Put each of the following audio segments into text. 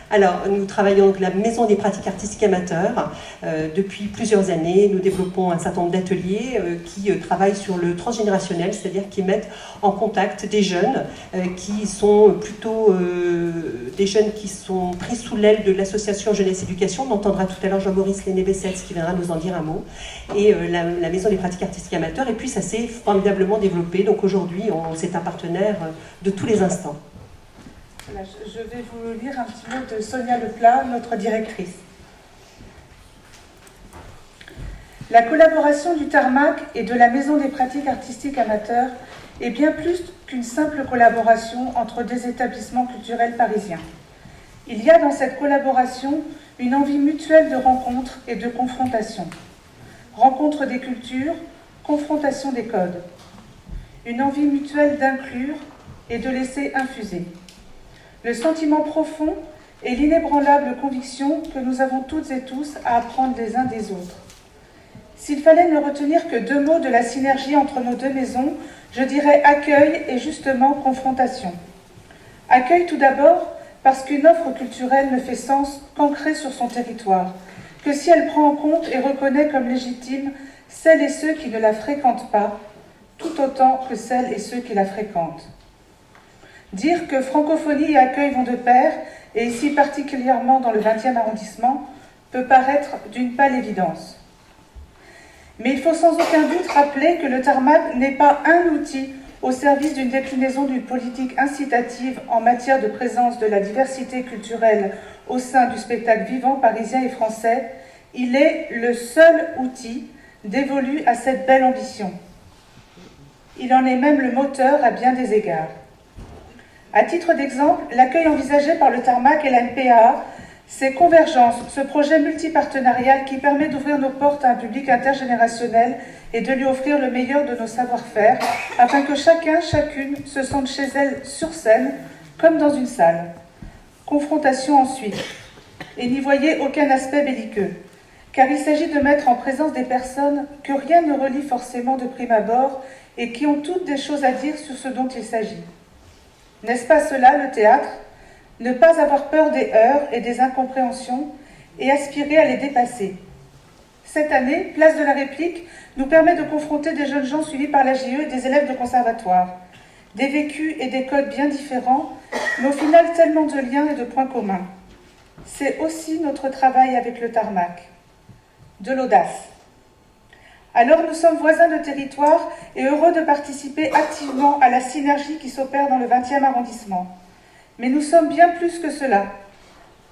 Alors, nous travaillons avec la Maison des pratiques artistiques amateurs depuis plusieurs années. Nous développons un certain nombre d'ateliers qui travaillent sur le transgénérationnel, c'est-à-dire qui mettent en contact des jeunes qui sont plutôt des jeunes qui sont pris sous l'aile de l'association Jeunesse Éducation. On entendra tout à l'heure Jean-Maurice Léné-Bessette qui viendra nous en dire un mot. Et la Maison des pratiques artistiques amateurs. Et puis, ça s'est formidablement développé. Donc aujourd'hui, c'est un partenaire de tous les instants. Voilà, je vais vous lire un petit mot de Sonia Leplat, notre directrice. La collaboration du Tarmac et de la Maison des pratiques artistiques amateurs est bien plus qu'une simple collaboration entre des établissements culturels parisiens. Il y a dans cette collaboration une envie mutuelle de rencontre et de confrontation. Rencontre des cultures, confrontation des codes. Une envie mutuelle d'inclure et de laisser infuser. Le sentiment profond et l'inébranlable conviction que nous avons toutes et tous à apprendre les uns des autres. S'il fallait ne retenir que 2 mots de la synergie entre nos 2 maisons, je dirais accueil et justement confrontation. Accueil tout d'abord parce qu'une offre culturelle ne fait sens qu'ancrée sur son territoire, que si elle prend en compte et reconnaît comme légitime celles et ceux qui ne la fréquentent pas, tout autant que celles et ceux qui la fréquentent. Dire que francophonie et accueil vont de pair, et ici particulièrement dans le 20e arrondissement, peut paraître d'une pâle évidence. Mais il faut sans aucun doute rappeler que le Tarmac n'est pas un outil au service d'une déclinaison d'une politique incitative en matière de présence de la diversité culturelle au sein du spectacle vivant parisien et français. Il est le seul outil dévolu à cette belle ambition. Il en est même le moteur à bien des égards. À titre d'exemple, l'accueil envisagé par le Tarmac et la MPAA, c'est Convergence, ce projet multipartenarial qui permet d'ouvrir nos portes à un public intergénérationnel et de lui offrir le meilleur de nos savoir-faire, afin que chacun, chacune se sente chez elle sur scène, comme dans une salle. Confrontation ensuite. Et n'y voyez aucun aspect belliqueux, car il s'agit de mettre en présence des personnes que rien ne relie forcément de prime abord et qui ont toutes des choses à dire sur ce dont il s'agit. N'est-ce pas cela, le théâtre? Ne pas avoir peur des heurts et des incompréhensions et aspirer à les dépasser. Cette année, Place de la Réplique nous permet de confronter des jeunes gens suivis par la JE et des élèves de conservatoire. Des vécus et des codes bien différents, mais au final tellement de liens et de points communs. C'est aussi notre travail avec le Tarmac. De l'audace. Alors nous sommes voisins de territoire et heureux de participer activement à la synergie qui s'opère dans le 20e arrondissement. Mais nous sommes bien plus que cela,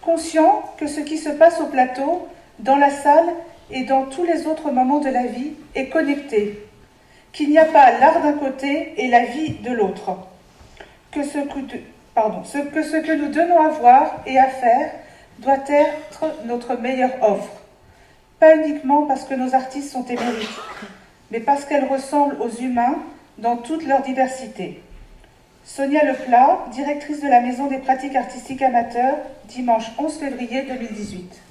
conscients que ce qui se passe au plateau, dans la salle et dans tous les autres moments de la vie est connecté, qu'il n'y a pas l'art d'un côté et la vie de l'autre, que ce que nous donnons à voir et à faire doit être notre meilleure offre. Pas uniquement parce que nos artistes sont émérites, mais parce qu'elles ressemblent aux humains dans toute leur diversité. Sonia Leplat, directrice de la Maison des pratiques artistiques amateurs, dimanche 11 février 2018.